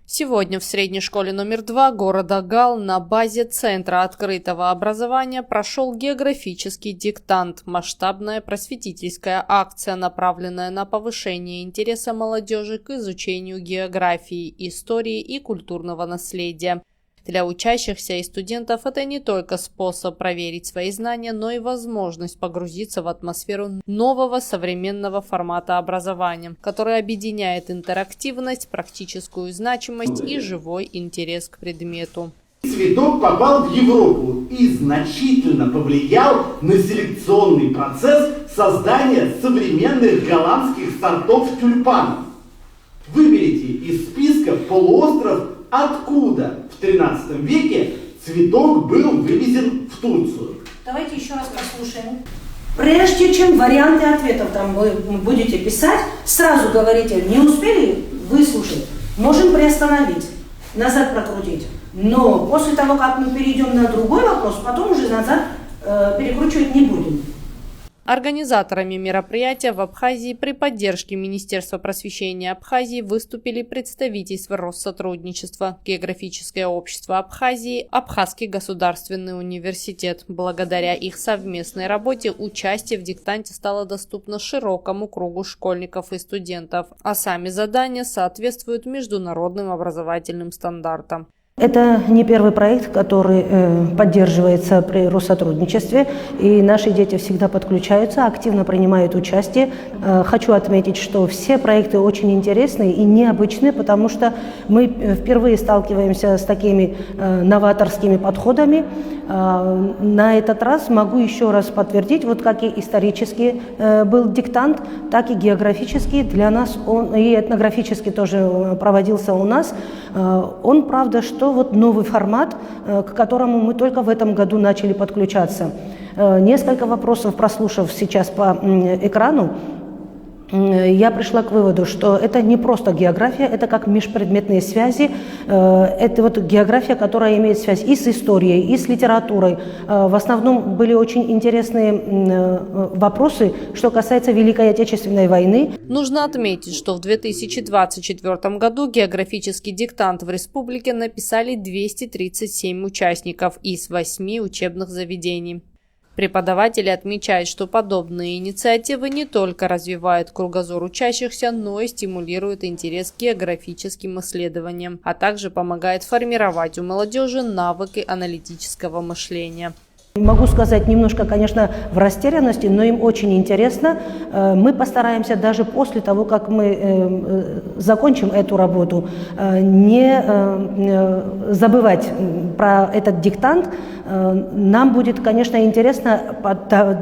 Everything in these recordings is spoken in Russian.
Сегодня в средней школе номер 2 города Гал на базе Центра открытого образования прошел географический диктант, масштабная просветительская акция, направленная на повышение интереса молодежи к изучению географии, истории и культурного наследия. Для учащихся и студентов это не только способ проверить свои знания, но и возможность погрузиться в атмосферу нового современного формата образования, который объединяет интерактивность, практическую значимость и живой интерес к предмету. Цветок попал в Европу и значительно повлиял на селекционный процесс создания современных голландских сортов тюльпанов. Выберите из списка полуостров, откуда в XIII веке цветок был вывезен в Турцию. Давайте еще раз послушаем. Прежде чем варианты ответов там вы будете писать, сразу говорите, не успели выслушать, можем приостановить, назад прокрутить. Но после того, как мы перейдем на другой вопрос, потом уже назад перекручивать не будем. Организаторами мероприятия в Абхазии при поддержке Министерства просвещения Абхазии выступили представительства Россотрудничества, Географическое общество Абхазии, Абхазский государственный университет. Благодаря их совместной работе участие в диктанте стало доступно широкому кругу школьников и студентов, а сами задания соответствуют международным образовательным стандартам. Это не первый проект, который поддерживается при Россотрудничестве, и наши дети всегда подключаются, активно принимают участие. Хочу отметить, что все проекты очень интересные и необычные, потому что мы впервые сталкиваемся с такими новаторскими подходами. На этот раз могу еще раз подтвердить, вот как и исторический был диктант, так и географический для нас, и этнографический тоже проводился у нас. Он, правда, что вот новый формат, к которому мы только в этом году начали подключаться. Несколько вопросов, прослушав сейчас по экрану, я пришла к выводу, что это не просто география, это как межпредметные связи. Это вот география, которая имеет связь и с историей, и с литературой. В основном были очень интересные вопросы, что касается Великой Отечественной войны. Нужно отметить, что в 2024 году географический диктант в республике написали 237 участников из 8 учебных заведений. Преподаватели отмечают, что подобные инициативы не только развивают кругозор учащихся, но и стимулируют интерес к географическим исследованиям, а также помогают формировать у молодежи навыки аналитического мышления. Могу сказать немножко, конечно, в растерянности, но им очень интересно. Мы постараемся даже после того, как мы закончим эту работу, не забывать про этот диктант. Нам будет, конечно, интересно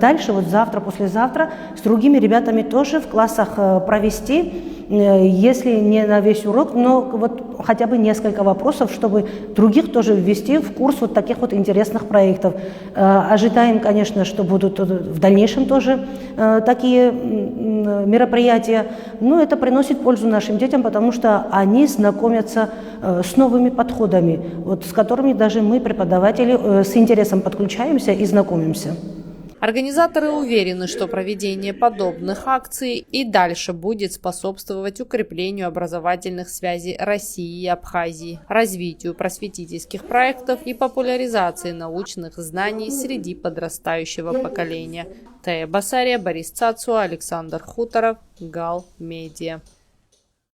дальше, вот завтра, послезавтра, с другими ребятами тоже в классах провести, если не на весь урок, но вот хотя бы несколько вопросов, чтобы других тоже ввести в курс вот таких вот интересных проектов. Ожидаем, конечно, что будут в дальнейшем тоже такие мероприятия, но это приносит пользу нашим детям, потому что они знакомятся с новыми подходами, вот, с которыми даже мы, преподаватели, с интересом подключаемся и знакомимся. Организаторы уверены, что проведение подобных акций и дальше будет способствовать укреплению образовательных связей России и Абхазии, развитию просветительских проектов и популяризации научных знаний среди подрастающего поколения. Тая Басария, Борис Цацуа, Александр Хуторов, Гал Медиа.